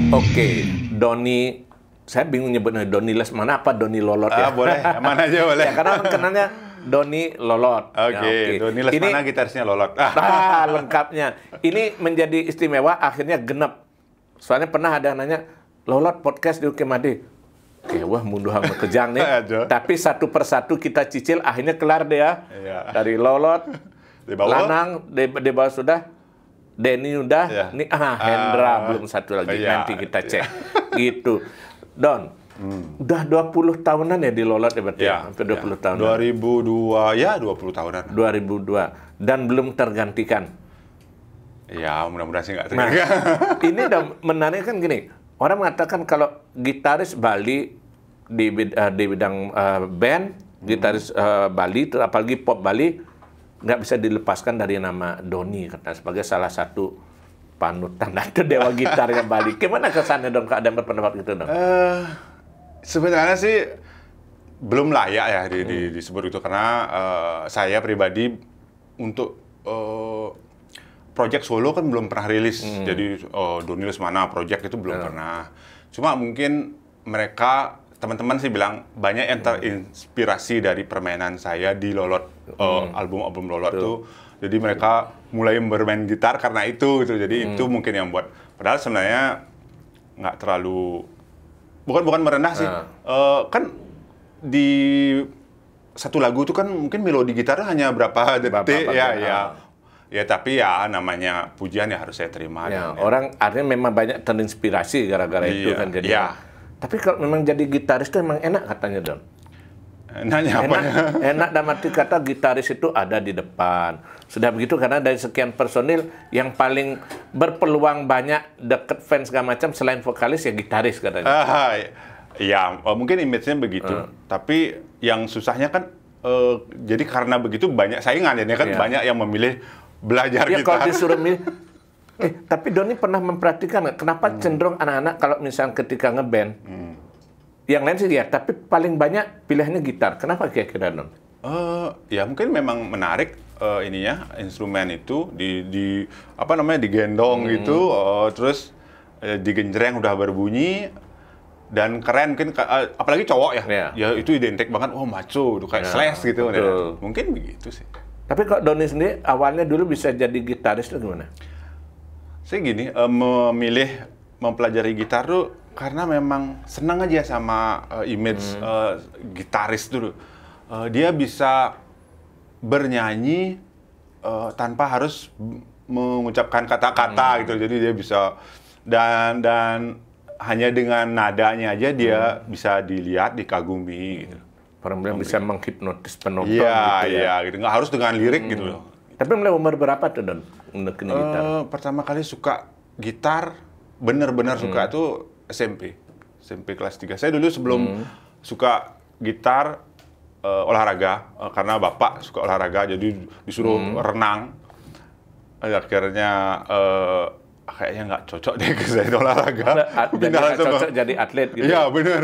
Oke, Doni, saya bingung nyebutnya Doni Lesmana apa Doni Lolot ya? Boleh, mana aja boleh. Ya, karena kenalnya Doni Lolot. Oke, Doni Lesmana gitarisnya Lolot. Lengkapnya. Ini menjadi istimewa, akhirnya genep. Soalnya pernah ada yang nanya, Lolot podcast di Ukemade. Oke, wah munduh sama kejang nih. Tapi satu persatu kita cicil, akhirnya kelar deh ya. Iya. Dari Lolot, Di bawah. Lanang, di bawah sudah. Denny udah, nih Hendra belum satu lagi, nanti kita cek. Gitu. Don, udah 20 tahunan ya di Lolot ya berarti? Hampir 20 tahun. 2002, ya 20 tahunan. 2002. Dan belum tergantikan. Ya, mudah-mudahan sih nggak tergantikan. Ini udah menarik kan gini, orang mengatakan kalau gitaris Bali di bidang band, gitaris Bali, apalagi pop Bali, nggak bisa dilepaskan dari nama Doni kata sebagai salah satu panutan atau dewa gitarnya Bali. Gimana kesannya Don? Ada yang berpendapat gitu Don? Sebenarnya sih belum layak ya disebut itu karena saya pribadi untuk project solo kan belum pernah rilis. Jadi Doni Lesmana project itu belum pernah. Cuma mungkin mereka teman-teman sih bilang banyak yang terinspirasi dari permainan saya di Lolot, album-album Lolot tuh. Jadi mereka mulai bermain gitar karena itu gitu. Jadi itu mungkin yang buat. Padahal sebenarnya nggak terlalu, bukan merendah sih. Kan di satu lagu tuh kan mungkin melodi gitarnya hanya berapa detik ya tapi ya namanya pujian ya harus saya terima. Ya, orang artinya memang banyak terinspirasi gara-gara itu kan jadi. Iya. Tapi kalau memang jadi gitaris itu emang enak katanya Don. Nanya apa? Enak dalam arti kata gitaris itu ada di depan. Sudah begitu karena dari sekian personil yang paling berpeluang banyak deket fans segala macam selain vokalis ya gitaris katanya. Ya mungkin image-nya begitu. Tapi yang susahnya kan jadi karena begitu banyak saingan ya kan banyak yang memilih belajar gitar. Kalau disuruh milih. Tapi Doni pernah memperhatikan kenapa cenderung anak-anak kalau misalnya ketika ngeband, yang lain sih ya, tapi paling banyak pilihannya gitar. Kenapa kira-kira Don? Ya mungkin memang menarik ininya instrumen itu apa namanya digendong gitu, terus digenjreng udah berbunyi dan keren mungkin apalagi cowok ya, ya itu identik banget, macho, kayak Slash gitu. Ya. Mungkin begitu sih. Tapi kok Doni sendiri awalnya dulu bisa jadi gitaris itu gimana? Saya gini, memilih mempelajari gitar tuh karena memang senang aja sama image gitaris dulu. Dia bisa bernyanyi tanpa harus mengucapkan kata-kata gitu. Jadi dia bisa dan hanya dengan nadanya aja dia bisa dilihat, dikagumi gitu. Orang bisa menghipnotis penonton Iya, gitu. Nggak harus dengan lirik gitu loh. Tapi mulai umur berapa tuh Don? Menekin gitar? Pertama kali suka gitar, benar-benar suka itu SMP kelas 3. Saya dulu sebelum suka gitar olahraga, karena bapak suka olahraga, jadi disuruh renang. Akhirnya kayaknya nggak cocok deh ke saya olahraga. Jadi nggak cocok jadi atlet gitu? Iya, benar.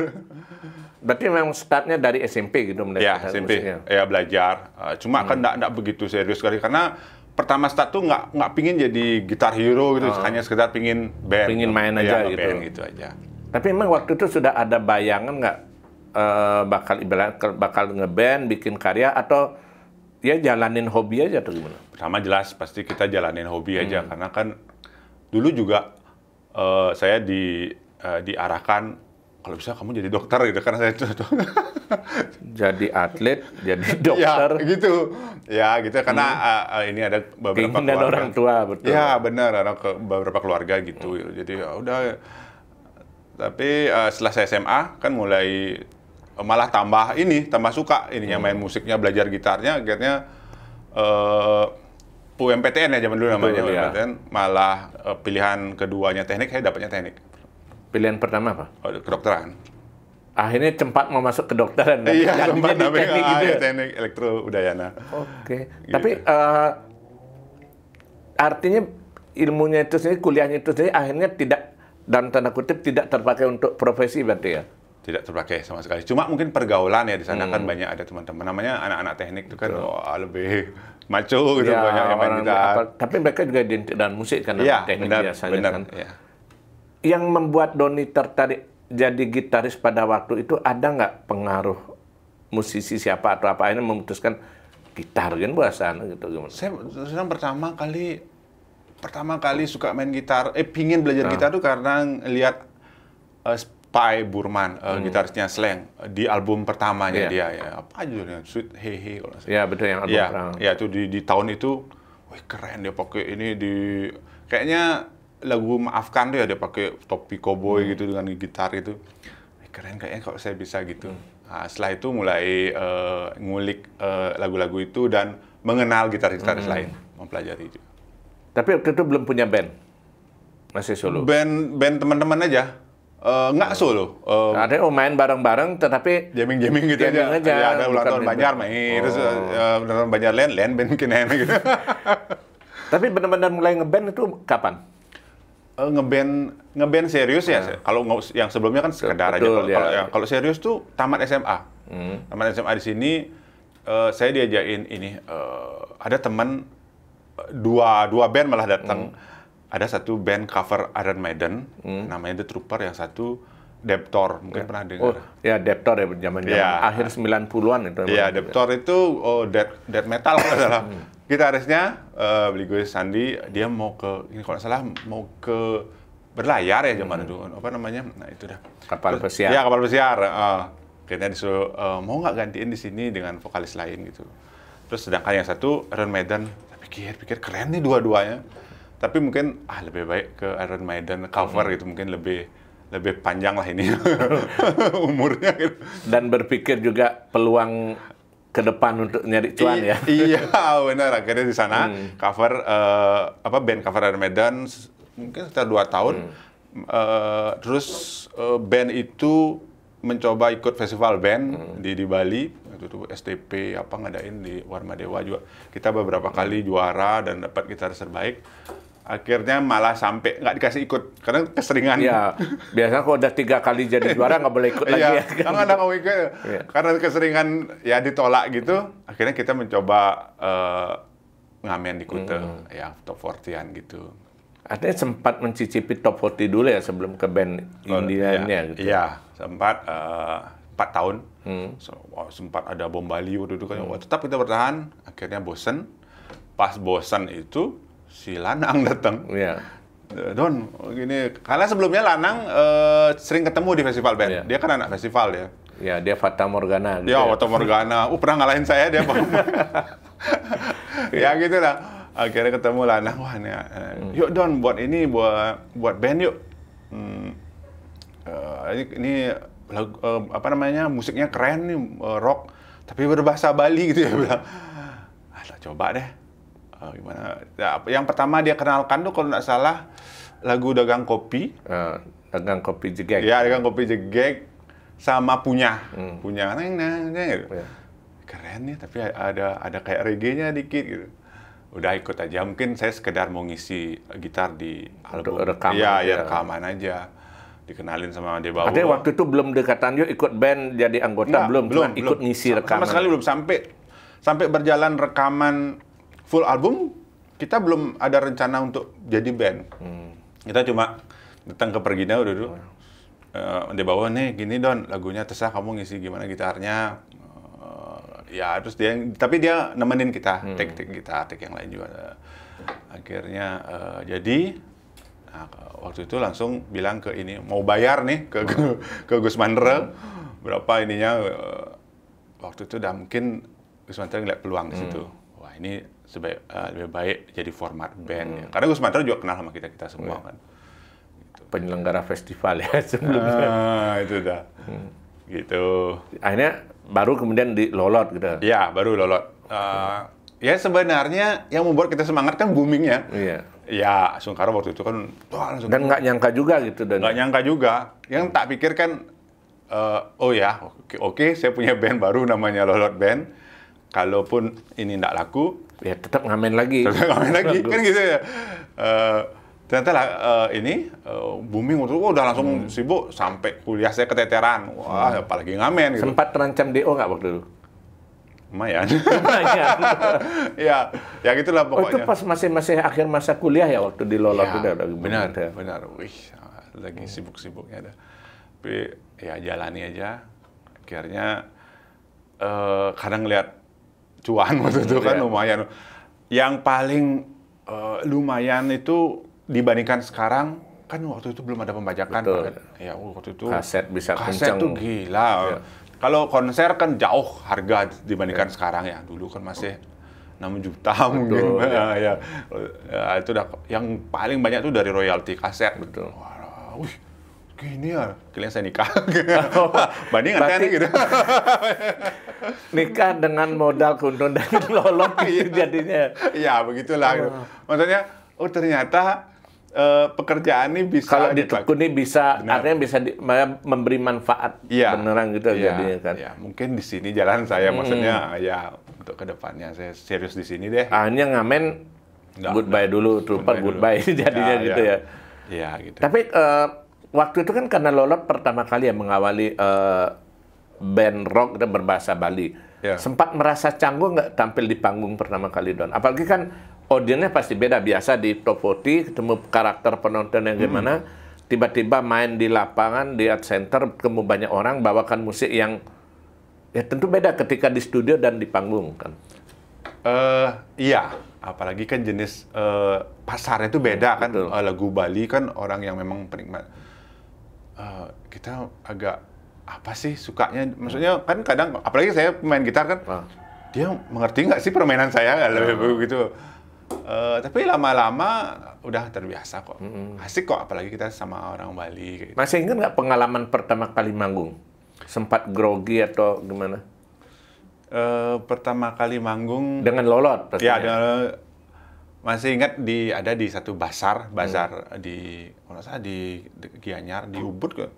Berarti memang startnya dari SMP gitu? Ya, SMP. Ya, belajar. Cuma kan nggak begitu serius sekali, karena pertama start tuh nggak pingin jadi gitar hero gitu, hanya sekedar pingin band. Pingin main aja gitu. Band gitu aja. Tapi memang waktu itu sudah ada bayangan nggak bakal ngeband, bikin karya, atau ya jalanin hobi aja atau gimana? Pertama jelas pasti kita jalanin hobi aja, karena kan dulu juga saya diarahkan kalau bisa kamu jadi dokter gitu, karena saya jadi atlet, jadi dokter. Ya gitu, karena ini ada beberapa keluarga. Orang tua betul. Ya benar, ada beberapa keluarga gitu. Jadi ya udah. Tapi setelah saya SMA kan mulai malah tambah suka ininya main musiknya, belajar gitarnya, akhirnya UMPTN ya zaman dulu namanya UMPTN, malah pilihan keduanya teknik, saya dapatnya teknik. Pilihan pertama apa? Kedokteran. Akhirnya cepat mau masuk kedokteran. Iya, sempat di teknik gitu. Teknik elektro udayana. Oke. Gitu. Tapi artinya ilmunya itu sendiri, kuliahnya itu sendiri akhirnya tidak, dalam tanda kutip, tidak terpakai untuk profesi berarti ya? Tidak terpakai sama sekali. Cuma mungkin pergaulan ya di sana kan banyak ada teman-teman namanya anak-anak teknik itu kan lebih maco gitu, banyak yang main gitar. Tapi mereka juga identik dengan musik kan, teknik biasanya kan. Ya. Yang membuat Doni tertarik jadi gitaris pada waktu itu, ada nggak pengaruh musisi siapa atau apa, akhirnya memutuskan gitar kan bahasanya gitu gimana? Saya pertama kali suka main gitar, pingin belajar gitar tuh karena lihat Spy Burman, gitarisnya Slang, di album pertamanya dia, ya apa judulnya, Sweet Hey Hey kalau nggak salah. Ya betul, yang album pertama. Ya itu di tahun itu, wih keren dia pakai ini kayaknya lagu Maafkan dia pakai topi cowboy gitu dengan gitar itu, keren kayaknya kalau saya bisa gitu. Nah, setelah itu mulai ngulik lagu-lagu itu dan mengenal gitaris-gitaris lain, mempelajari itu. Tapi waktu itu belum punya band, masih solo. Band teman-teman aja, nggak solo. Ada main bareng-bareng, tetapi jamming gitu aja. Ya, ada ulang tahun Banjar main, terus ulang tahun Banjar lain band bikin gitu. Tapi benar-benar mulai ngeband itu kapan? Ngeband serius ya. Kalau yang sebelumnya kan sekedar betul, aja. Kalau serius tuh tamat SMA. Tamat SMA di sini saya diajain ini, ada teman dua band malah datang. Ada satu band cover Iron Maiden, namanya The Trooper, yang satu Deptor, mungkin pernah dengar. Ya, Deptor ya, zaman-zaman akhir 90-an itu. Iya, Deptor itu death metal kalau salah. Gitarisnya Bligoy Sandi, dia mau ke, ini kalau salah mau ke berlayar ya zaman itu, apa namanya? Nah itu dah. Kapal pesiar. Iya, kapal pesiar. Akhirnya disuruh, mau nggak gantiin di sini dengan vokalis lain gitu. Terus sedangkan yang satu Iron Maiden, pikir keren nih dua-duanya. Tapi mungkin lebih baik ke Iron Maiden cover gitu, mungkin lebih panjang lah ini umurnya gitu. Dan berpikir juga peluang ke depan untuk nyari cuan ya. Iya, benar. Akhirnya di sana cover band cover Iron Maiden mungkin sekitar 2 tahun. Terus band itu mencoba ikut festival band di Bali. Itu tuh STP ngadain di Warmadewa juga. Kita beberapa kali juara dan dapat gitaris terbaik. Akhirnya malah sampai nggak dikasih ikut karena keseringan. Iya, biasanya kalau udah 3 kali jadi juara nggak boleh ikut lagi ya. Kan ada mau ikut. Karena keseringan ya ditolak gitu. Akhirnya kita mencoba ngamen di Kute, ya top 40-an gitu. Artinya sempat mencicipi top 40 dulu ya sebelum ke band Indianya gitu. Iya, sempat 4 tahun. Sempat ada Bom Bali waktu itu kan. Tetap kita bertahan. Akhirnya bosen. Pas bosen itu si Lanang datang. Iya. Don, gini, karena sebelumnya Lanang sering ketemu di festival band. Iya. Dia kan anak festival ya. Ya, dia Fata Morgana. Gitu ya, Fata Morgana. Pernah ngalahin saya dia. Ya gitu lah. Akhirnya ketemu Lanang. Wah, yuk Don, buat band yuk. Ini lagu, musiknya keren nih, rock. Tapi berbahasa Bali gitu ya. Bilang, coba deh. Gimana? Ya, yang pertama dia kenalkan tuh kalau nggak salah lagu Dagang Kopi. Dagang Kopi Jegek. Ya, Dagang Kopi Jegek sama Punya. Punya gitu. Keren nih, tapi ada kayak reggae-nya dikit gitu. Udah ikut aja. Mungkin saya sekedar mau ngisi gitar di album. Rekaman. Iya, rekaman aja. Dikenalin sama Debawo. Artinya waktu itu belum dekatan yuk ikut band jadi anggota, belum ikut ngisi rekaman. Sama sekali belum, sampai berjalan rekaman full album, kita belum ada rencana untuk jadi band. Kita cuma datang ke Pergina udah dulu. Dia bawa nih, gini Don, lagunya terserah kamu ngisi gimana gitarnya. Ya terus tapi dia nemenin kita, take gitar, take yang lain juga. Akhirnya jadi, waktu itu langsung bilang ke ini, mau bayar nih ke Gus Mandra. Berapa ininya, waktu itu udah mungkin Gus Mandra ngeliat peluang di situ. Wah ini lebih baik jadi format band ya. Karena Gus Mandra juga kenal sama kita semua kan. Gitu. Penyelenggara festival ya sebelumnya. Itu dah. Gitu. Akhirnya baru kemudian dilolot gitu. Ya, baru lolot. Ya sebenarnya yang membuat kita semangat kan boomingnya. Iya. Ya, Sungkara waktu itu kan langsung. Dan nggak nyangka juga gitu. Nggak nyangka juga. Yang tak pikir kan, oke, saya punya band baru namanya Lolot Band. Kalaupun ini nggak laku, ya tetap ngamen lagi. Kan gitu ya. Ternyata booming waktu itu udah langsung sibuk sampai kuliah saya keteteran. Wah, apalagi ngamen gitu. Sempat terancam DO nggak waktu itu? Lumayan. ya gitulah pokoknya. Oh, itu pas masih akhir masa kuliah ya waktu di Lolot ya, udah benar. Wih, lagi sibuk-sibuknya dah. Tapi ya jalani aja. Akhirnya kadang lihat cuan waktu itu kan lumayan. Yang paling lumayan itu dibandingkan sekarang, kan waktu itu belum ada pembajakan. Kan? Ya waktu itu kaset bisa kaset kencang. tuh gila. Kalau konser kan jauh harga dibandingkan sekarang ya. Dulu kan masih 6 juta mungkin. Ya, itu udah yang paling banyak tuh dari royalti kaset. Betul. Wah, wih, gini ya. Kalian saya nikah. Banding aneh gitu. Nikah dengan modal keuntungan dan lolot gitu jadinya. Ya, begitulah. Gitu. Maksudnya, oh ternyata pekerjaan ini bisa kalau ditekuni bisa, benar. artinya bisa memberi manfaat beneran gitu jadinya kan. Ya, mungkin di sini jalan saya, maksudnya ya untuk kedepannya saya serius di sini deh. Hanya ngamen goodbye dulu, trupa goodbye jadinya gitu ya. Iya gitu. Tapi waktu itu kan karena Lolot pertama kali ya mengawali band rock dan berbahasa Bali. Sempat merasa canggung nggak tampil di panggung pertama kali, Don? Apalagi kan audiensnya pasti beda. Biasa di top 40 ketemu karakter penonton yang gimana, tiba-tiba main di lapangan, di art center, ketemu banyak orang, bawakan musik yang ya tentu beda ketika di studio dan di panggung kan. Iya, apalagi kan jenis pasarnya itu beda kan. Lagu Bali kan orang yang memang penikmat. Kita agak apa sih sukanya? Maksudnya kan kadang, apalagi saya pemain gitar kan, dia mengerti nggak sih permainan saya? Lebih begitu. Tapi lama-lama udah terbiasa kok. Asik kok, apalagi kita sama orang Bali. Gitu. Masih ingat nggak pengalaman pertama kali manggung? Sempat grogi atau gimana? Pertama kali manggung dengan Lolot pastinya. Ya, masih ingat ada di satu bazar di Gianyar, di Ubud kan.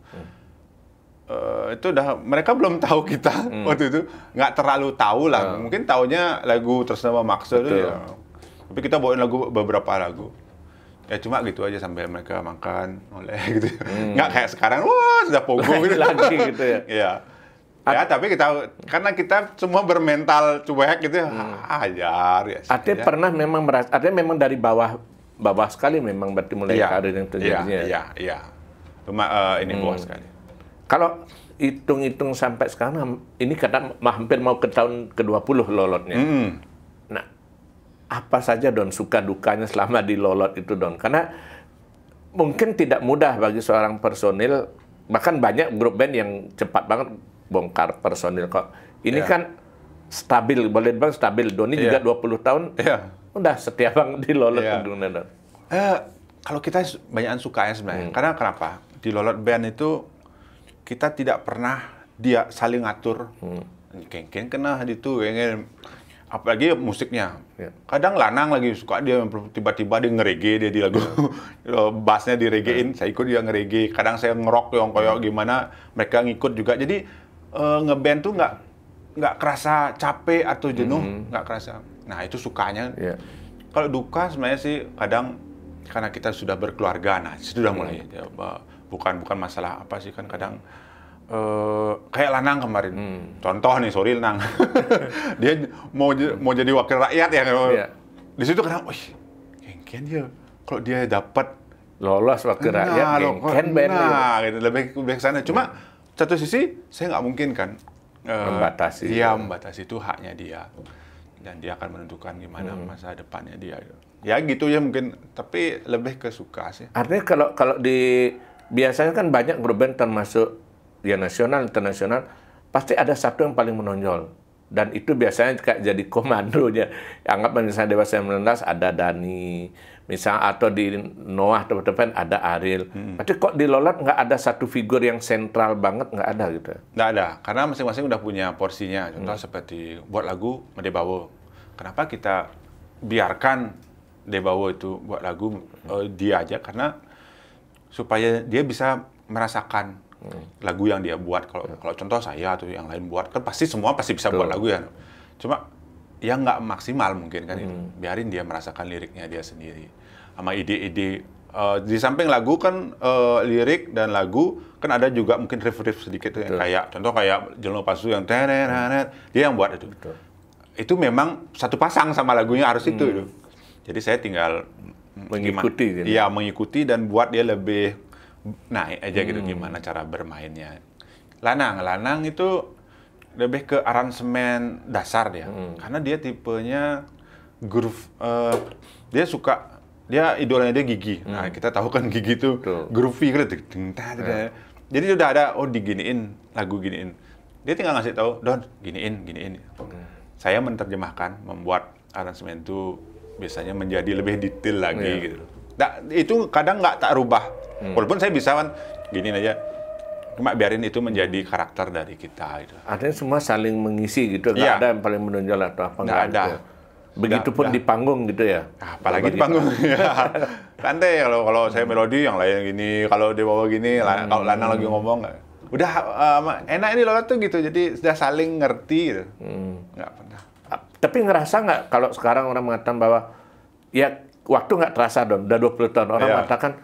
Itu udah mereka belum tahu kita waktu itu, nggak terlalu tahu lah. Mungkin taunya lagu Tresnawa Maksa itu ya. Tapi kita bawain beberapa lagu. Ya cuma gitu aja sampai mereka makan oleh gitu. Nggak kayak sekarang, wah sudah pogo gitu lagi gitu ya. Iya. Ya, tapi karena kita semua bermental cuek gitu, ajar ya. Artinya pernah memang merasa, artinya memang dari bawah sekali memang berarti mulai karir yang terjadinya. Iya. Cuma ini bawah sekali. Kalau hitung-hitung sampai sekarang, ini kata hampir mau ke tahun ke-20 Lolotnya. Nah, apa saja Don suka dukanya selama di Lolot itu Don? Karena mungkin tidak mudah bagi seorang personil, bahkan banyak grup band yang cepat banget bongkar personil kok. Ini kan stabil, boleh dibilang stabil. Doni juga 20 tahun, udah setia banget di Lolot. Kalau kita banyakan sukanya sebenarnya. Karena kenapa? Di Lolot band itu kita tidak pernah dia saling ngatur. Kengken kena itu, apalagi musiknya. Kadang Lanang lagi suka dia tiba-tiba dia ngerege dia di lagu bassnya diregein, saya ikut dia ngerege. Kadang saya ngerok yang koyok gimana, mereka ngikut juga. Jadi ngeband tuh nggak kerasa capek atau jenuh, nggak kerasa. Nah itu sukanya. Kalau duka sebenarnya sih kadang karena kita sudah berkeluarga, nah sudah mulai. Bukan masalah apa sih kan kadang kayak Lanang kemarin. Contoh nih, sorry Lanang. Dia mau jadi wakil rakyat ya. Di situ kadang, wih, kengken dia. Kalau dia dapat lolos wakil rakyat, kengken band. Nah, gitu, lebih ke sana. Cuma satu sisi saya nggak mungkin kan membatasi. Dia membatasi, itu haknya dia. Dan dia akan menentukan gimana masa depannya dia. Ya gitu ya mungkin, tapi lebih ke suka sih. Artinya kalau di biasanya kan banyak grup band termasuk ya nasional, internasional, pasti ada satu yang paling menonjol. Dan itu biasanya kayak jadi komandonya. Anggap misalnya Dewasa 19 ada Dani, misalnya atau di Noah teman-teman ada Ariel. Tapi kok di Lolot nggak ada satu figur yang sentral banget, nggak ada gitu? Nggak ada, karena masing-masing udah punya porsinya. Contoh seperti buat lagu Debawo. Kenapa kita biarkan Debawo itu buat lagu dia aja? Karena supaya dia bisa merasakan lagu yang dia buat. Kalau contoh saya atau yang lain buat, kan semua pasti bisa buat lagu ya. Cuma ya nggak maksimal mungkin kan itu. Biarin dia merasakan liriknya dia sendiri. Sama ide-ide di samping lagu kan lirik dan lagu kan ada juga mungkin riff-riff sedikit yang kayak contoh kayak Jelno Pasu yang tenenet, dia yang buat itu. Itu memang satu pasang sama lagunya harus itu. Jadi saya tinggal mengikuti. Iya, mengikuti dan buat dia lebih naik aja gitu gimana cara bermainnya. Lanang itu lebih ke aransemen dasar dia, karena dia tipenya groove, dia idolanya dia Gigi. Nah kita tahu kan Gigi itu groovy gitu, jadi udah ada diginiin lagu giniin, dia tinggal ngasih tahu Don giniin. Saya menerjemahkan, membuat aransemen itu biasanya menjadi lebih detail lagi gitu. Nah, itu kadang nggak tak rubah, walaupun saya bisa kan giniin aja. Cuma biarin itu menjadi karakter dari kita gitu. Artinya semua saling mengisi gitu, nggak ada yang paling menonjol atau apa nggak ada. Gitu. Begitupun di panggung gitu ya. Apalagi di panggung. Santai kalau saya melodi yang lain gini, kalau dia bawa gini, kalau Lanang lagi ngomong udah enak ini loh tuh gitu. Jadi sudah saling ngerti gitu. Nggak pernah. Tapi ngerasa nggak kalau sekarang orang mengatakan bahwa ya waktu nggak terasa Don, udah 20 tahun orang mengatakan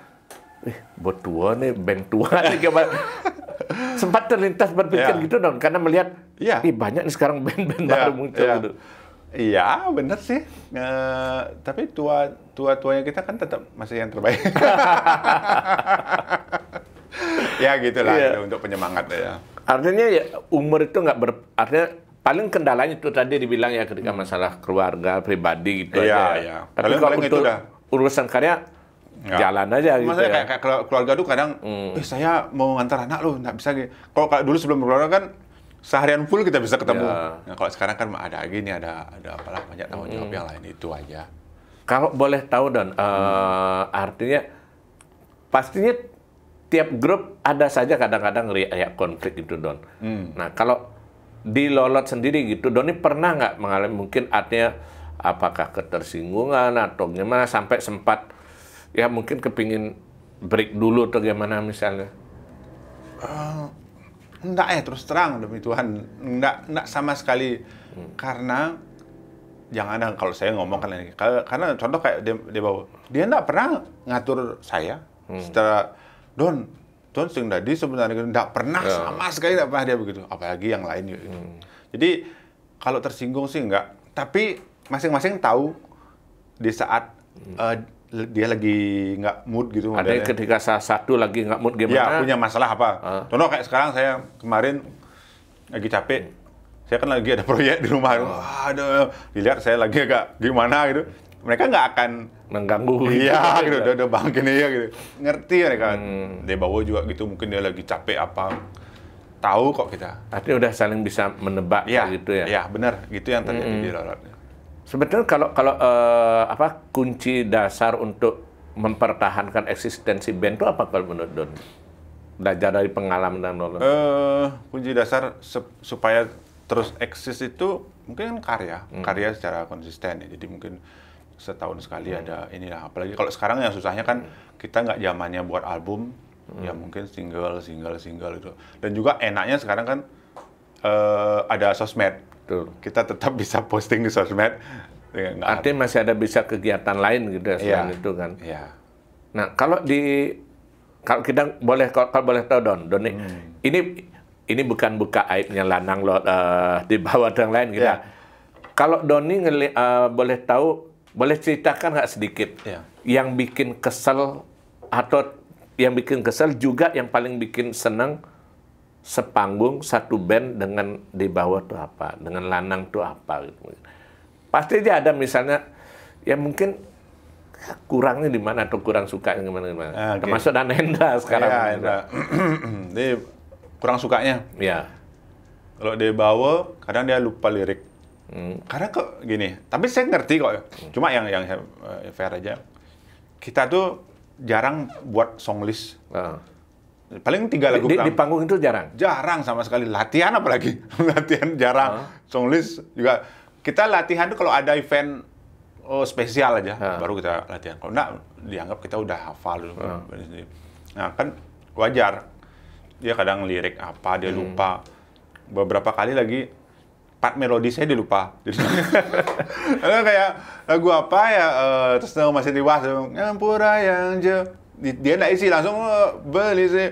buat tua nih, band tua nih gimana. Sempat terlintas berpikir gitu Don, karena melihat banyak nih sekarang band-band baru muncul gitu. Iya, bener sih. Tapi tua-tuanya kita kan tetap masih yang terbaik. Ya gitulah gitu, untuk penyemangat ya. Artinya ya umur itu artinya paling kendalanya itu tadi dibilang ya ketika masalah keluarga, pribadi gitu aja. Iya. Tapi kalau untuk urusan karya jalan aja gitu. Maksudnya kayak keluarga tuh kadang, saya mau ngantar anak lu, nggak bisa gitu. Kalau dulu sebelum berkeluarga kan seharian full kita bisa ketemu. Nah, kalau sekarang kan ada lagi nih, ada apalah banyak tanggung jawab yang lain itu aja. Kalau boleh tahu Don, artinya pastinya tiap grup ada saja kadang-kadang riak konflik gitu Don. Nah kalau di Lolot sendiri gitu, Don ini pernah nggak mengalami mungkin artinya apakah ketersinggungan atau gimana sampai sempat ya mungkin kepingin break dulu atau gimana misalnya? Enggak ya, terus terang demi Tuhan, enggak sama sekali. Karena jangan kalau saya ngomong kan ini, karena contoh kayak dia bawa, dia enggak pernah ngatur saya secara Don sing tadi sebenarnya enggak pernah sama sekali, enggak pernah dia begitu, apalagi yang lain gitu. Jadi kalau tersinggung sih enggak, tapi masing-masing tahu di saat dia lagi nggak mood gitu. Ada ketika salah satu lagi nggak mood gimana? Ya, punya masalah apa. Contoh kayak sekarang saya kemarin lagi capek. Saya kan lagi ada proyek di rumah. Aduh, dilihat saya lagi agak gimana gitu. Mereka nggak akan mengganggu. Iya, gitu. Udah bangkit ya gitu. Ngerti mereka. Dia bawa juga gitu. Mungkin dia lagi capek apa. Tahu kok kita. Artinya udah saling bisa menebak gitu ya? Iya, benar. Gitu yang terjadi di Lolot. Sebetulnya kalau kunci dasar untuk mempertahankan eksistensi band itu apa kalau menurut Don? Belajar dari pengalaman dan Lolot. Kunci dasar supaya terus eksis itu mungkin karya secara konsisten ya. Jadi mungkin setahun sekali ada inilah. Apalagi kalau sekarang yang susahnya kan kita nggak zamannya buat album, ya mungkin single itu. Dan juga enaknya sekarang kan ada sosmed. Betul. Kita tetap bisa posting di sosmed. Artinya masih ada bisa kegiatan lain gitu ya selain itu kan. Iya. Nah kalau kita boleh tahu Don ini bukan buka aibnya Lanang di bawah yang lain gitu. Kalau Doni boleh tahu, boleh ceritakan nggak sedikit yang bikin kesel atau yang bikin kesel juga yang paling bikin senang sepanggung satu band dengan di bawah tuh apa, dengan Lanang tuh apa gitu. Pasti aja ada misalnya ya mungkin kurangnya di mana atau kurang suka gimana. Termasuk Dan Hendra sekarang. Iya, Hendra. Dia kurang sukanya. Iya. Kalau dia bawa kadang dia lupa lirik. Karena kok gini, tapi saya ngerti kok. Cuma yang fair aja. Kita tuh jarang buat song list. Paling 3 lagu di panggung itu jarang? Jarang sama sekali. Latihan apalagi. Latihan jarang. Song list juga. Kita latihan tuh kalau ada event spesial aja. Baru kita latihan. Kalau enggak, dianggap kita udah hafal dulu. Nah kan wajar. Dia kadang lirik apa, dia lupa. Beberapa kali lagi, part melodi saya dia lupa. Kayak lagu apa ya, terus masih di was, Ngampura yang jauh. Dia nggak isi, langsung beli sih.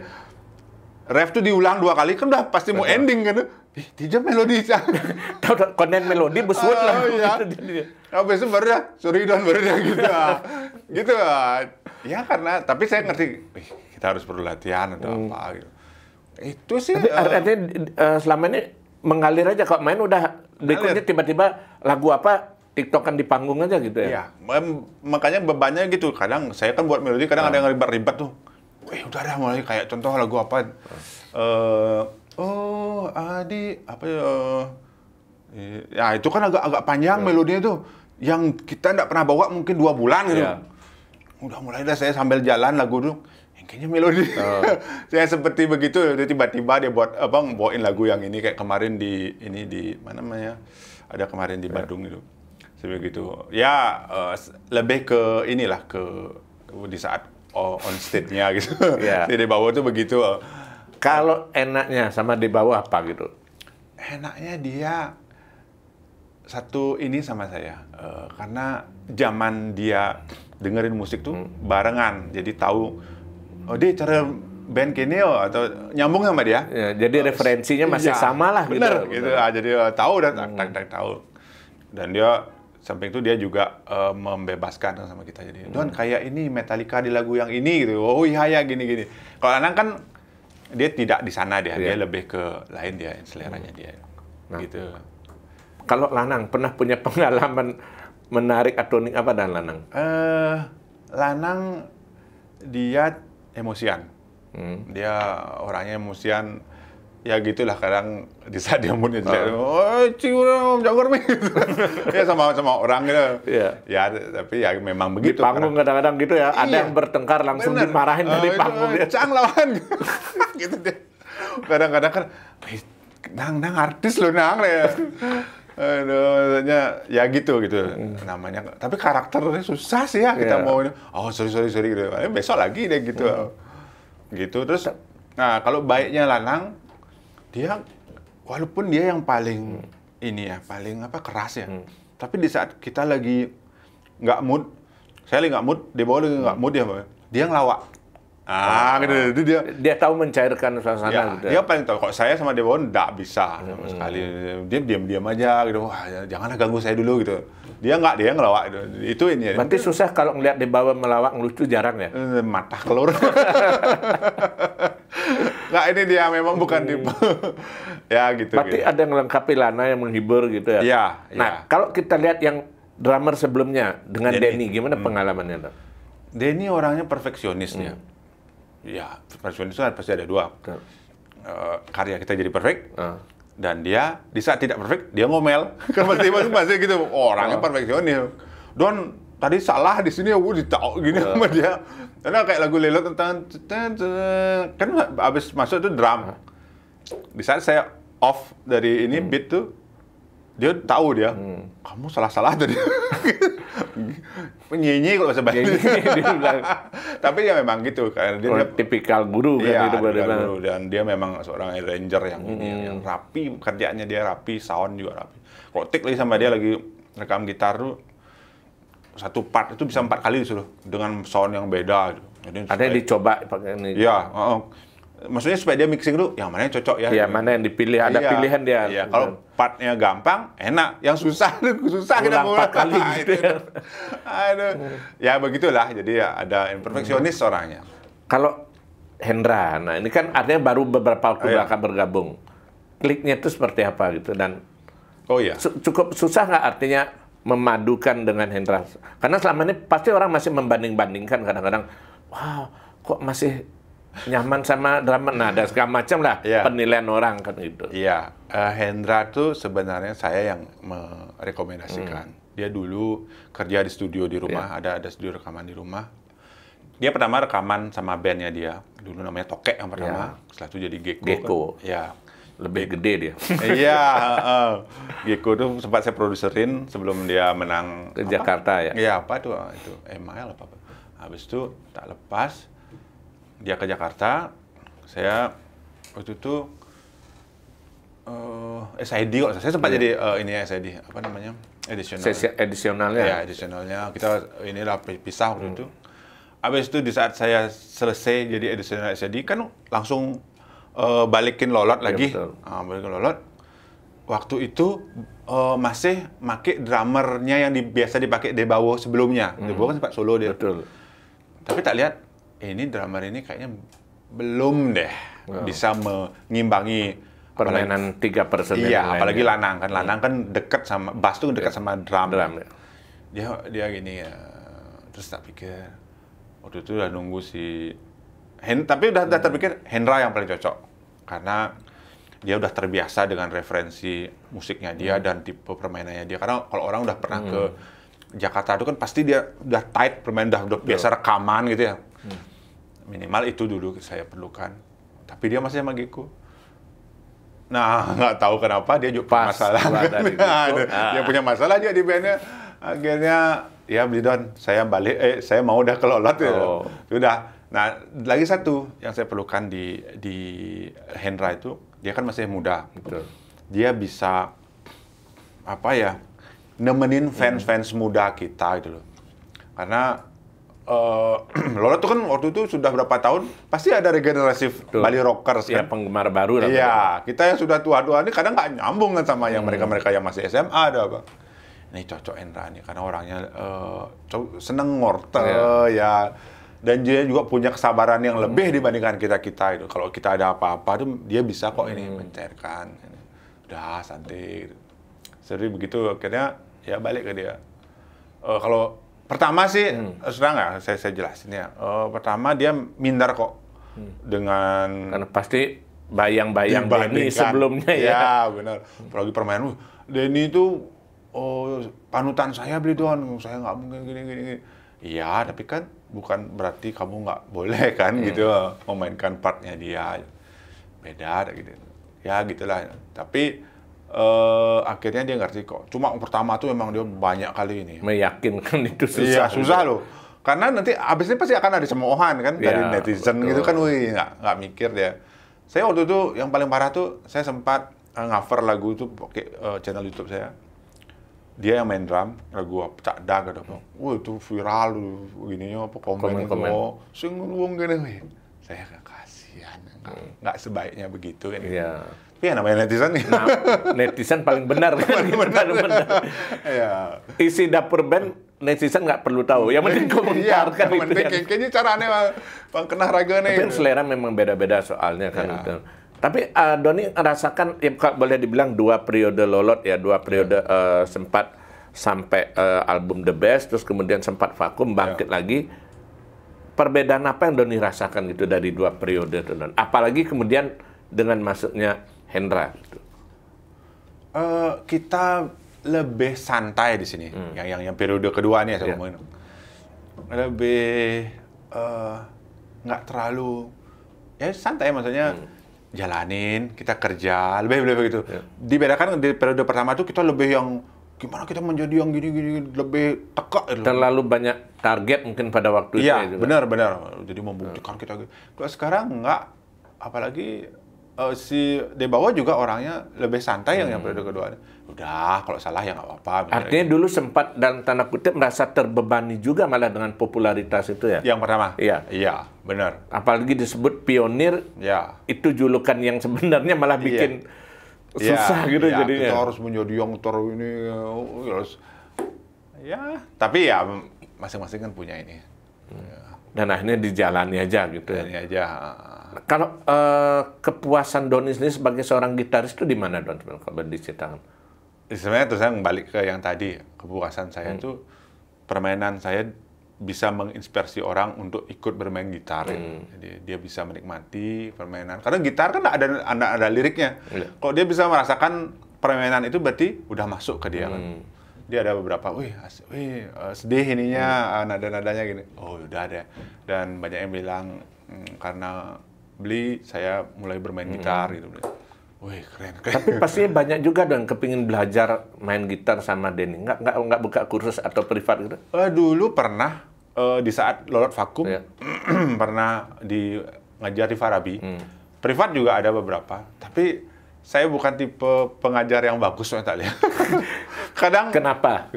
Ref tuh diulang 2 kali, kan udah pasti mau ending kan. 3 melodi. Tahu konen melodi besut lah. Iya. Habis itu baru dah, sorry Don, baru dah gitu. Gitu. Ya karena, tapi saya ngerti, kita harus perlu latihan atau apa gitu. Itu sih. Tapi artinya selama ini mengalir aja, kalau main udah berikutnya tiba-tiba lagu apa TikTokan di panggung aja gitu ya? Iya, makanya bebannya gitu. Kadang saya kan buat melodi, kadang ada yang ribet-ribet tuh. Wih, udah dah mulai kayak contoh lagu apa? Oh, Adi, apa ya? Ya itu kan agak panjang melodinya tuh. Yang kita nggak pernah bawa mungkin 2 bulan gitu. Iya. Udah mulai dah saya sambil jalan lagu tuh. Kayaknya melodi. Saya seperti begitu, dia tiba-tiba dia buat bawain lagu yang ini kayak kemarin di mana namanya? Ada kemarin di Bandung itu. Sebegitu. Ya lebih ke inilah ke di saat on stage-nya gitu. Yeah. Di bawah tuh begitu. Kalau enaknya sama di bawah apa gitu? Enaknya dia satu ini sama saya karena zaman dia dengerin musik tuh barengan, jadi tahu dia cara band kini atau nyambung sama dia. Ya, jadi referensinya masih sama lah gitu. Bener, gitu. Jadi tahu dan tak tahu. Dan dia samping itu dia juga membebaskan sama kita. Jadi Don kayak ini Metallica di lagu yang ini gitu. Oh iya ya gini. Kalau Anang kan dia tidak di sana dia lebih ke lain dia seleranya dia. Gitu. Kalau Lanang pernah punya pengalaman menarik atau unik apa dan Lanang? Lanang dia emosian. Dia orangnya emosian. Ya gitulah kadang di saat dia moodnya jelek, oh cium jagur nih, ya sama orang gitu. Ya tapi ya memang begitu. Di panggung kadang-kadang gitu ya, ada yang bertengkar langsung dimarahin dari panggung dia. Cang lawan, gitu deh. Kadang-kadang kan, nang artis lo nang ya. Aduh, maksudnya ya gitu namanya. Tapi karakternya susah sih ya kita mau. Oh sorry gitu. Besok lagi deh gitu. Gitu terus. Nah kalau baiknya Lanang, dia walaupun dia yang paling paling keras ya. Tapi di saat kita lagi nggak mood, saya lagi nggak mood, dia bawa lagi nggak mood dia ngelawak. Gitu. Dia tahu mencairkan suasana Ya, gitu. dia paling tahu. Kok saya sama Dewon nggak bisa sama sekali. Dia diam-diam aja gitu. Wah, janganlah ganggu saya dulu gitu. Dia ngelawak gitu. Itu ini. Berarti susah kalau ngeliat di bawah melawak ngelucu jarang ya? Mata keluar. Nggak, ini dia memang bukan tipe. Ya gitu. Berarti ada yang melengkapi Lana yang menghibur gitu ya? Iya. Nah, kalau kita lihat yang drummer sebelumnya dengan Denny, gimana pengalamannya? Denny orangnya perfeksionis dia. Ya, perfeksionis itu pasti ada 2. Karya kita jadi perfect. Dan dia di saat tidak perfect dia ngomel. Kan pasti gitu. Orangnya perfeksionis. Don tadi salah di sini aku ditahu gini sama dia. Karena kayak lagu Lelo tentang kan habis masuk itu drum. Di saat saya off dari ini beat tuh dia tahu dia. Kamu salah tadi. Penyanyi kalau bahasa Bali. Tapi ya memang gitu kan dia tipikal guru kan itu guru, dan dia memang seorang arranger yang rapi, kerjaannya dia rapi, sound juga rapi. Kalau tik lagi sama dia lagi rekam gitar tuh satu part itu bisa 4 kali disuruh dengan sound yang beda. Jadi ada yang dicoba pakai ini. Iya, maksudnya supaya dia mixing dulu yang mana yang cocok ya. Iya, mana yang dipilih, ada pilihan dia. Iya, kalau partnya gampang, enak. Yang susah kita ngulang 4 kali gitu ya. Aduh. Ya begitulah. Jadi ya ada imperfeksionis orangnya. Kalau Hendra, nah ini kan artinya baru beberapa waktu belakang bergabung. Kliknya itu seperti apa gitu dan cukup susah nggak artinya memadukan dengan Hendra? Karena selama ini pasti orang masih membanding-bandingkan kadang-kadang, wow, kok masih nyaman sama drummer. Nah, ada segala macam lah penilaian orang kan gitu. Iya, Hendra tuh sebenarnya saya yang merekomendasikan. Dia dulu kerja di studio di rumah, ada studio rekaman di rumah. Dia pertama rekaman sama bandnya dia, dulu namanya Tokek yang pertama, setelah itu jadi Gecko. Kan? Ya. Lebih gede dia. Iya, Gecko tuh sempat saya produserin sebelum dia menang ke Jakarta ya. Iya, apa tuh itu ML apa. Habis itu tak lepas dia ke Jakarta, saya waktu itu SID kok. Saya sempat jadi ini SID apa namanya? Edisionalnya. Ya, edisionalnya kita inilah pisah waktu itu. Habis itu di saat saya selesai jadi edisional SID kan langsung balikin lolot lagi. Balikin lolot. Waktu itu masih pakai drummernya yang biasa dipakai Debawo sebelumnya. Debawo kan sempat solo dia. Betul. Tapi tak lihat ini drummer ini kayaknya belum deh bisa mengimbangi permainan 3 personil. Iya, apalagi Lanang kan. Lanang kan dekat sama bass tuh dekat sama drum. Ya. Dia gini ya. Terus tak pikir waktu itu udah nunggu si tapi udah terpikir Hendra yang paling cocok karena dia udah terbiasa dengan referensi musiknya dia dan tipe permainannya dia. Karena kalau orang udah pernah ke Jakarta itu kan pasti dia udah tight permainan, udah biasa rekaman gitu ya. Minimal itu dulu saya perlukan. Tapi dia masih sama Giku. Nah, nggak tahu kenapa dia juga punya masalah. Dia punya masalah aja di bandnya. Akhirnya, ya Blidon, saya balik, saya mau udah kelolot ya. Sudah. Nah, lagi satu yang saya perlukan di Hendra itu, dia kan masih muda. Betul. Dia bisa, apa ya, nemenin fans-fans muda kita gitu loh. Karena Lolot tuh kan waktu itu sudah berapa tahun pasti ada regenerasi Bali Rockers kan? Ya, penggemar baru lah. Iya, kita yang sudah tua-tua ini kadang nggak nyambung kan sama yang mereka-mereka yang masih SMA ada apa. Ini cocok Hendra nih karena orangnya seneng ngortel ya. Dan dia juga punya kesabaran yang lebih dibandingkan kita itu. Kalau kita ada apa-apa tuh dia bisa kok ini mencairkan. Udah santai. Jadi begitu akhirnya ya balik ke dia. Kalau pertama sih, sudah nggak saya jelasin ya. Pertama dia minder kok dengan karena pasti bayang-bayang Denny sebelumnya ya. Ya benar. Apalagi permainan Denny itu panutan saya Blidon, saya nggak mungkin gini. Iya, tapi kan bukan berarti kamu nggak boleh kan gitu memainkan partnya dia. Beda gitu. Ya gitulah. Tapi akhirnya dia ngerti kok. Cuma pertama tuh memang dia banyak kali ini. Meyakinkan itu susah. Iya, susah loh. Karena nanti abisnya pasti akan ada cemoohan kan dari netizen gitu kan. Wih, nggak mikir dia. Saya waktu itu yang paling parah tuh saya sempat cover lagu itu pakai channel YouTube saya. Dia yang main drum, lagu Cak Dag gitu. Wah, itu viral gininya apa komen. Sing ngomong gini, wih. Saya kasihan. Nggak sebaiknya begitu kan. Iya. Iya namanya netizen nih. Nah, netizen paling benar kan? Benar. Ya. Isi dapur band netizen nggak perlu tahu. Yang penting komentar kan itu. Kayaknya caranya Bang kena raga nih. Tapi selera memang beda-beda soalnya kan itu. Tapi Doni rasakan ya boleh dibilang 2 periode Lolot ya, 2 periode sempat sampai album The Best, terus kemudian sempat vakum bangkit lagi. Perbedaan apa yang Doni rasakan gitu dari 2 periode itu, Don? Apalagi kemudian dengan masuknya Hendra gitu. Kita lebih santai di sini. Yang periode kedua nih saya ngomongin. Lebih nggak terlalu ya santai maksudnya jalanin, kita kerja, lebih begitu. Dibedakan di periode pertama tuh kita lebih yang gimana kita menjadi yang gini lebih tekak gitu. Terlalu banyak target mungkin pada waktu itu. Iya, benar. Jadi membuktikan kita. Kalau sekarang nggak, apalagi si Debawa juga orangnya lebih santai yang periode kedua. Udah, kalau salah ya nggak apa-apa. Artinya dulu sempat dalam tanda kutip merasa terbebani juga malah dengan popularitas itu ya? Yang pertama? Iya. Iya, benar. Apalagi disebut pionir, itu julukan yang sebenarnya malah bikin susah gitu jadinya. Kita harus menjadi yang ini, harus. Ya, tapi ya masing-masing kan punya ini. Dan akhirnya dijalani aja gitu ya? Jalani aja. Kalau kepuasan Doni sendiri sebagai seorang gitaris itu di mana, Don? Kalau diceritakan? Sebenarnya terus saya balik ke yang tadi, kepuasan saya itu permainan saya bisa menginspirasi orang untuk ikut bermain gitar. Jadi dia bisa menikmati permainan. Karena gitar kan ada liriknya. Kalau dia bisa merasakan permainan itu berarti udah masuk ke dia kan. Dia ada beberapa, sedih ininya, nada-nadanya gini. Oh udah ada. Dan banyak yang bilang karena beli saya mulai bermain gitar gitu. Wih keren. Tapi pastinya banyak juga dong kepingin belajar main gitar sama Denny. Nggak buka kursus atau privat gitu? Dulu pernah di saat Lolot vakum pernah ngajar di Farabi. Privat juga ada beberapa. Tapi saya bukan tipe pengajar yang bagus tak lihat. Kadang. Kenapa?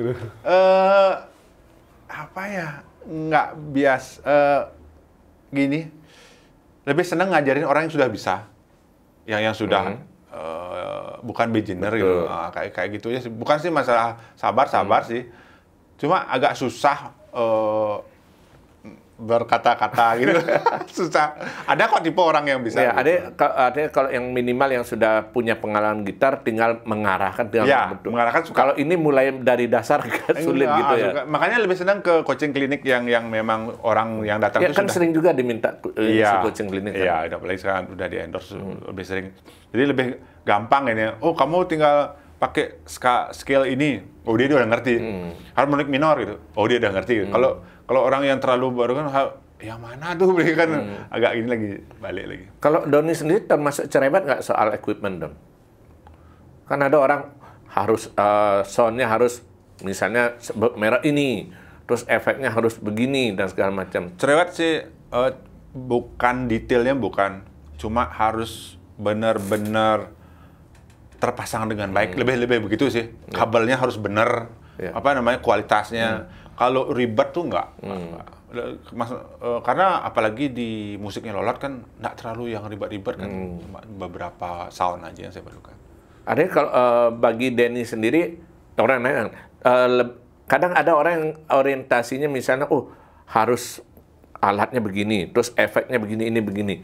Apa ya? Nggak bias. Gini. Lebih senang ngajarin orang yang sudah bisa, yang sudah bukan beginner gitu, kayak gitu ya. Bukan sih masalah sabar sih, cuma agak susah berkata-kata gitu. Susah. Ada kok tipe orang yang bisa. Ya, gitu. ada kalau yang minimal yang sudah punya pengalaman gitar tinggal mengarahkan, tinggal Ya, membentuk. mengarahkan suka. Kalau ini mulai dari dasar agak sulit Enggak, gitu ya. suka. Makanya lebih senang ke coaching klinik yang memang orang yang datang Ya itu kan sudah. sering juga diminta si Iya, coaching klinik kan. iya, apalagi sekarang udah di endorse lebih sering. Jadi lebih gampang ini. Oh, kamu tinggal pakai scale ini. Oh, dia udah ngerti. Harmonik minor gitu. Oh, dia udah ngerti. Kalau orang yang terlalu baru kan yang mana tuh kan agak ini lagi balik lagi. Kalau Doni sendiri termasuk cerebat nggak soal equipment, Don? Kan ada orang harus soundnya harus misalnya merek ini, terus efeknya harus begini dan segala macam. Cerewet sih bukan detailnya bukan, cuma harus benar-benar terpasang dengan baik. Lebih begitu sih. Kabelnya harus benar. Apa namanya kualitasnya. Kalau ribet tuh enggak. Karena apalagi di musiknya Lolot kan nggak terlalu yang ribet-ribet kan. Cuma beberapa sound aja yang saya perlukan. Ada kalau bagi Denny sendiri orang lain kadang ada orang yang orientasinya misalnya harus alatnya begini, terus efeknya begini, ini begini.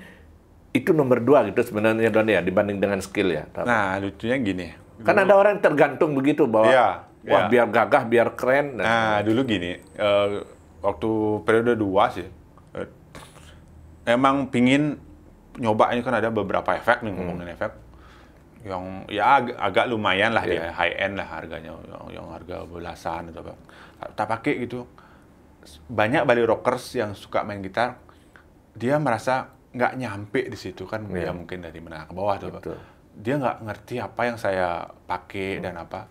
Itu nomor 2 gitu sebenarnya Don ya dibanding dengan skill ya. Nah lucunya gini. Kan ada orang yang tergantung begitu bahwa wah biar gagah, biar keren. Nah dulu gini, waktu periode 2 sih, emang pingin nyoba ini kan ada beberapa efek nih ngomongin efek yang ya agak lumayan lah dia high end lah harganya, yang harga belasan atau apa. Tak pakai gitu. Banyak Bali rockers yang suka main gitar, dia merasa nggak nyampe di situ kan, ya mungkin dari menengah ke bawah tuh. Dia nggak ngerti apa yang saya pakai dan apa.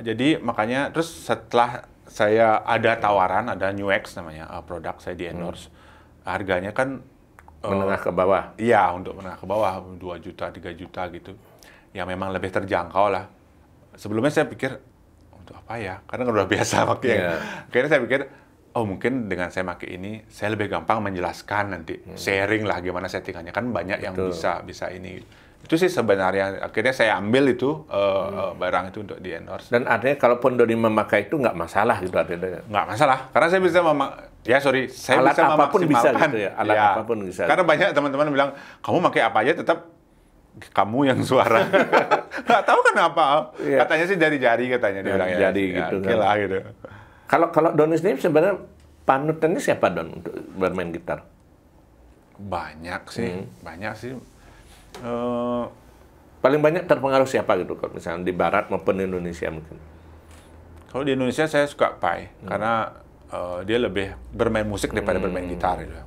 Jadi makanya terus setelah saya ada tawaran, ada New X namanya produk saya di endorse, harganya kan menengah ke bawah. Iya, untuk menengah ke bawah 2 juta, 3 juta gitu. Ya memang lebih terjangkau lah. Sebelumnya saya pikir untuk apa ya? Karena udah biasa pakai. Akhirnya saya pikir mungkin dengan saya pakai ini saya lebih gampang menjelaskan nanti, sharing lah gimana settingannya, kan banyak yang bisa ini. Itu sih sebenarnya akhirnya saya ambil itu barang itu untuk di endorse. Dan artinya kalaupun Doni memakai itu nggak masalah gitu artinya. Nggak masalah, karena saya bisa saya alat bisa apapun bisa memaksimalkan. gitu ya. Alat apapun bisa. Karena banyak teman-teman bilang kamu pakai apa aja tetap kamu yang suara. Nggak tahu kenapa. Katanya sih jari-jari katanya dia bilang jari gitu kan. Lah gitu. Kalau Doni sendiri sebenarnya panutannya siapa Don untuk bermain gitar? Banyak sih. Paling banyak terpengaruh siapa gitu kalau misalnya di Barat maupun di Indonesia mungkin? Kalau di Indonesia saya suka Pai karena dia lebih bermain musik daripada bermain gitar gitu.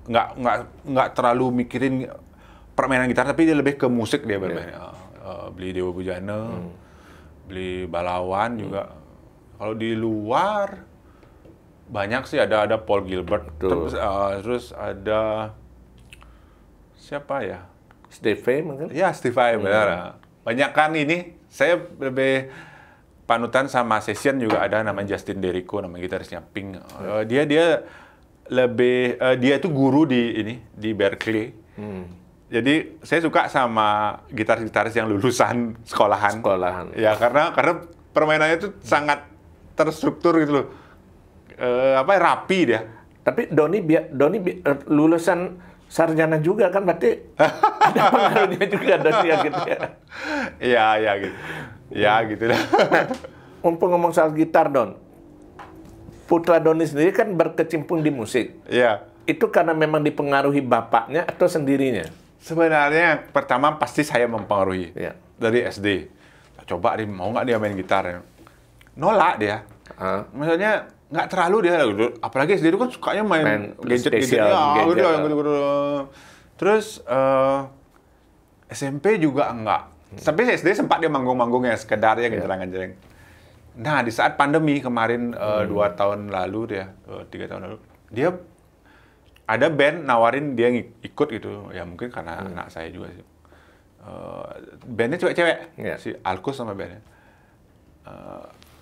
Nggak terlalu mikirin permainan gitar, tapi dia lebih ke musik dia bermain. Beli Dewa Bujana, beli Balawan juga. Kalau di luar banyak sih, ada Paul Gilbert, terus ada siapa ya? Steve Vai mungkin? Ya, Steve Vai, benar. Banyak kan ini, saya lebih panutan sama session juga ada namanya Justin Derrico, namanya gitarisnya Pink. Dia lebih dia itu guru di Berkeley. Jadi saya suka sama gitaris-gitaris yang lulusan sekolahan. Ya karena permainannya itu sangat terstruktur gitu loh. Rapi dia. Tapi Doni lulusan sarjana juga kan, berarti ada pengaruhnya juga Doni ya gitu ya. Iya gitu. Ya gitu dah. Mumpung ngomong soal gitar Don, putra Doni sendiri kan berkecimpung di musik. Iya. Itu karena memang dipengaruhi bapaknya atau sendirinya? Sebenarnya pertama pasti saya mempengaruhi dari SD. Coba mau nggak dia main gitar? Nolak dia. Maksudnya nggak terlalu dia, apalagi SD itu kan sukanya main gadget-gadget. Terus SMP juga enggak. Tapi SD sempat dia manggung-manggung ya, sekedar ya genjreng-genjreng. Nah, di saat pandemi kemarin 2 tahun lalu 3 tahun lalu, dia ada band nawarin dia ikut gitu. Ya mungkin karena anak saya juga sih. Bandnya cewek-cewek, si Alkus sama bandnya.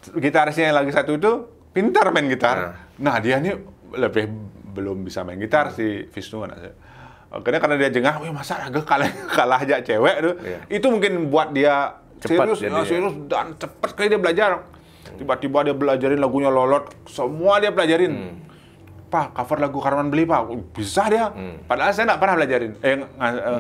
Gitarisnya yang lagi satu itu pintar main gitar. Nah, dia ini belum bisa main gitar si Vishnu anak saya. Karena dia jengah, masa agak kalah aja cewek tuh. Itu mungkin buat dia cepat, serius dan cepat kali dia belajar. Tiba-tiba dia belajarin lagunya Lolot, semua dia pelajarin. Pak, cover lagu Karman Beli, Pak. Bisa dia. Padahal saya nggak pernah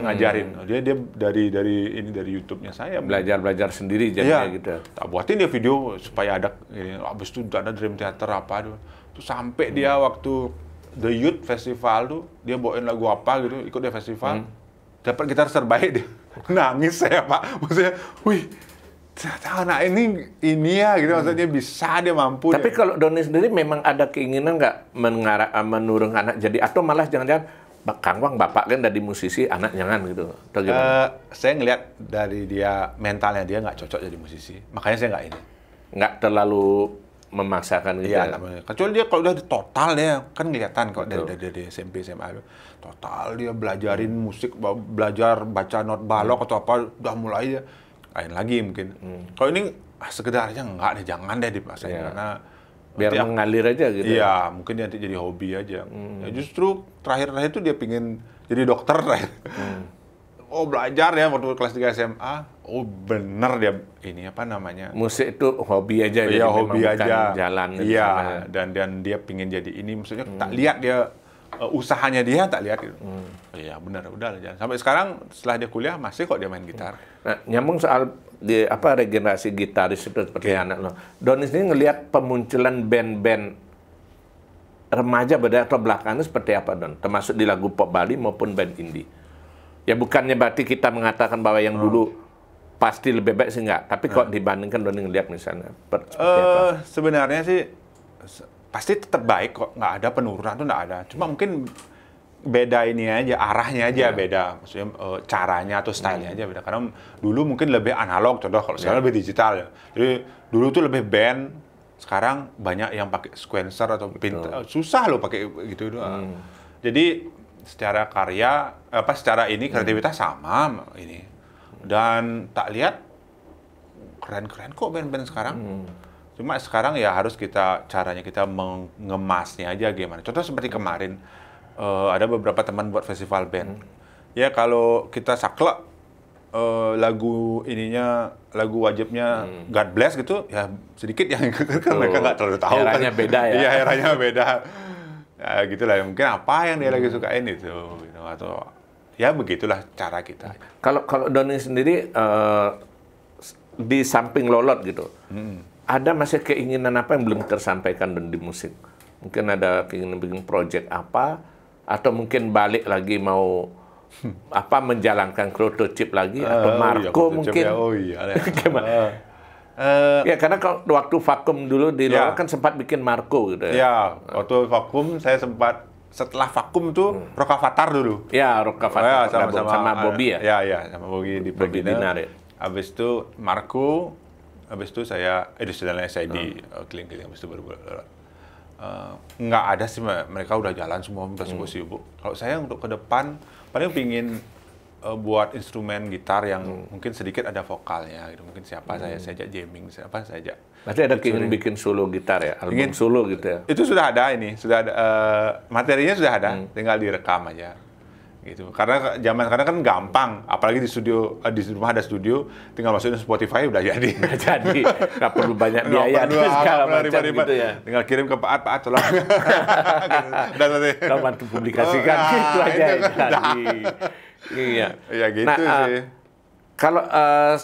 ngajarin. Dia dari YouTube-nya saya. Belajar sendiri jadinya gitu. Tak buatin dia video supaya ada ini. Habis itu ada Dream Theater apa tuh. Terus sampai dia waktu The Youth Festival tuh, dia bawain lagu apa gitu, ikut dia festival. Dapat gitar terbaik dia. Nangis saya, Pak. Maksudnya, wih, ternyata anak ini ya gitu, maksudnya bisa, dia mampu. Tapi kalau Doni sendiri memang ada keinginan nggak menurun anak jadi, atau malah jangan-jangan Kang Wang bapak kan dari musisi, anak jangan gitu, atau gimana? Saya ngelihat dari dia mentalnya dia nggak cocok jadi musisi, makanya saya nggak terlalu memaksakan gitu. Iya, kecuali dia kalau udah total dia kan kelihatan kok dari SMP SMA itu total dia belajarin musik, belajar baca not balok atau apa, udah mulai dia lain lagi mungkin. Kalau ini sekedarnya enggak deh, jangan deh dipaksain karena biar mengalir aja gitu. Iya, mungkin nanti jadi hobi aja. Ya justru terakhir-terakhir itu dia pingin jadi dokter terakhir. Oh, belajar ya waktu kelas 3 SMA. Oh, bener dia ini apa namanya? Musik itu hobi aja. Iya, hobi aja. Jalan. Iya, dan dia pingin jadi ini. Maksudnya tak lihat dia usahanya dia, tak lihat gitu. Iya, benar, udah jalan. Sampai sekarang setelah dia kuliah masih kok dia main gitar. Nah, nyambung soal regenerasi gitaris itu seperti anak lo. Doni ini ngelihat pemunculan band-band remaja pada atau belakangan seperti apa, Don? Termasuk di lagu pop Bali maupun band indie. Ya bukannya berarti kita mengatakan bahwa yang dulu pasti lebih baik sih enggak, tapi kok dibandingkan Doni ngelihat misalnya seperti apa? Sebenarnya sih pasti tetap baik kok, nggak ada penurunan tuh nggak ada. Cuma mungkin beda ini aja, arahnya aja beda, maksudnya caranya atau stylenya aja beda. Karena dulu mungkin lebih analog, contoh kalau sekarang lebih digital ya. Jadi dulu tuh lebih band, sekarang banyak yang pakai sequencer atau susah loh pakai gitu doang. Jadi secara karya secara ini kreativitas sama ini, dan tak lihat keren-keren kok band-band sekarang. Cuma sekarang ya harus caranya kita mengemasnya aja gimana. Contoh seperti kemarin ada beberapa teman buat festival band. Ya kalau kita saklek lagu wajibnya God Bless gitu, ya sedikit yang mereka nggak terlalu tahu. Eranya beda ya. Iya, eranya beda. Ya gitulah, mungkin apa yang dia lagi sukain itu gitu. Atau ya begitulah cara kita. Kalau Doni sendiri di samping lolot gitu, ada masih keinginan apa yang belum tersampaikan di musik? Mungkin ada keinginan bikin project apa, atau mungkin balik lagi mau menjalankan prototype lagi, atau Marco mungkin? Gimana? Ya karena kalau waktu vakum dulu di luar kan sempat bikin Marco gitu ya. Ya, waktu vakum saya sempat, setelah vakum tuh Rock Avatar dulu. Ya, Rock Avatar sama Bobby ya? Ya, sama Bobby di Bobby Dinar ya. Habis itu Marco, habis itu saya editorialnya SID keliling-keliling, habis itu baru nggak ada sih, mereka udah jalan semua, udah sibuk. Kalau saya untuk ke depan paling pingin buat instrumen gitar yang mungkin sedikit ada vokalnya gitu. Mungkin saya ajak jamming, saya ajak. Berarti ada keinginan bikin solo gitar ya, album solo gitu ya. Itu sudah ada materinya sudah ada, tinggal direkam aja. Gitu. Karena zaman sekarang kan gampang, apalagi di rumah ada studio, tinggal masukin Spotify udah jadi. Nggak perlu banyak biaya segala macam gitu ya. Tinggal kirim ke Pak tolong. Kalau bantu publikasikan gitu aja. Iya. Ya gitu sih. Kalau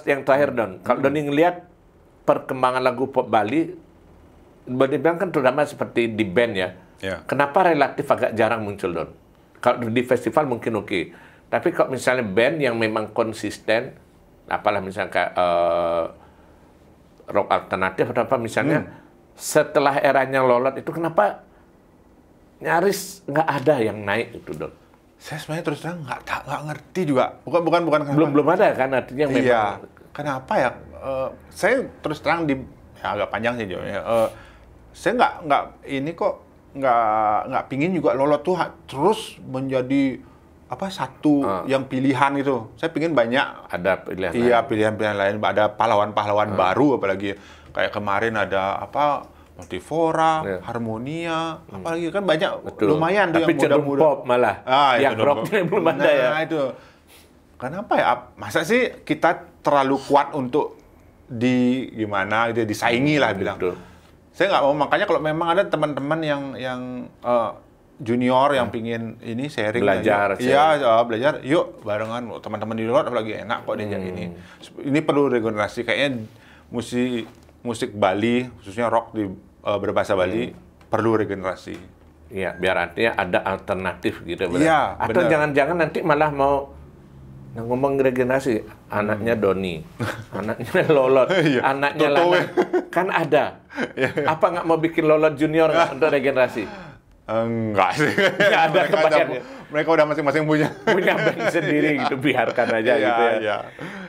yang terakhir Don, kalau Doni ngelihat perkembangan lagu pop Bali, dibilang kan terutama seperti di band ya. Kenapa relatif agak jarang muncul, Don? Kalau di festival mungkin oke. Tapi kalau misalnya band yang memang konsisten, apalah misalnya kayak rock alternatif atau apa misalnya, setelah eranya lolot itu kenapa nyaris nggak ada yang naik itu, Don? Saya sebenarnya terus terang nggak ngerti juga. Bukan belum ada kan, artinya memang. Iya. Kenapa ya? Saya terus terang agak panjang sih jawabnya. Saya nggak pingin juga lolot tuh terus menjadi satu yang pilihan itu. Saya pingin banyak ada pilihan. Iya, pilihan-pilihan lain, ada pahlawan-pahlawan baru, apalagi kayak kemarin ada Motivora, Harmonia, apalagi kan banyak. Lumayan tuh tapi yang muda-muda. Pop malah. Yang rocknya belum ada ya. Nah, itu. Kenapa ya? Masa sih kita terlalu kuat untuk disaingi lah bilang. Saya nggak mau, makanya kalau memang ada teman-teman yang junior yang pingin ini sharing Belajar, aja. Iya, belajar. Yuk barengan teman-teman di luar apalagi enak kok diajak ini. Ini perlu regenerasi kayaknya musik Bali khususnya rock di berbahasa Bali perlu regenerasi. Iya, biar artinya ada alternatif gitu. Iya, atau benar. jangan-jangan nanti malah mau ngomong regenerasi, anaknya Doni, anaknya Lolot, Iya, anaknya Toto, Lana, kan ada. Apa nggak mau bikin Lolot Junior nggak untuk regenerasi? Enggak sih. Nggak ada kebayangnya. Mereka udah masing-masing punya. Punya band sendiri gitu, biarkan aja Iya, gitu ya. iya.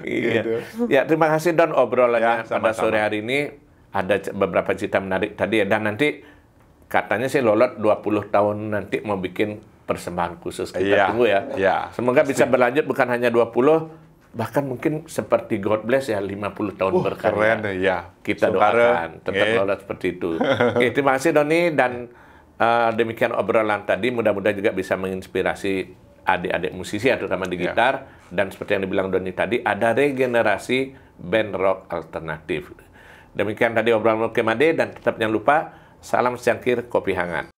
Iya. Gitu. Ya, terima kasih Don obrolannya Ya, pada sama-sama. sore hari ini. Ada beberapa cerita menarik tadi ya, dan nanti katanya sih Lolot 20 tahun nanti mau bikin persembahan khusus. Kita Iya, tunggu ya. iya. Semoga bisa berlanjut bukan hanya 20, bahkan mungkin seperti God Bless ya 50 tahun berkarya. Keren ya. Kita Saudara, doakan tetap nggih. Lolot seperti itu. Oke, terima kasih Doni, dan demikian obrolan tadi, mudah-mudahan juga bisa menginspirasi adik-adik musisi terutama di gitar, dan seperti yang dibilang Doni tadi, ada regenerasi band rock alternatif. Demikian tadi obrolan Oke Made, dan tetap jangan lupa salam secangkir kopi hangat.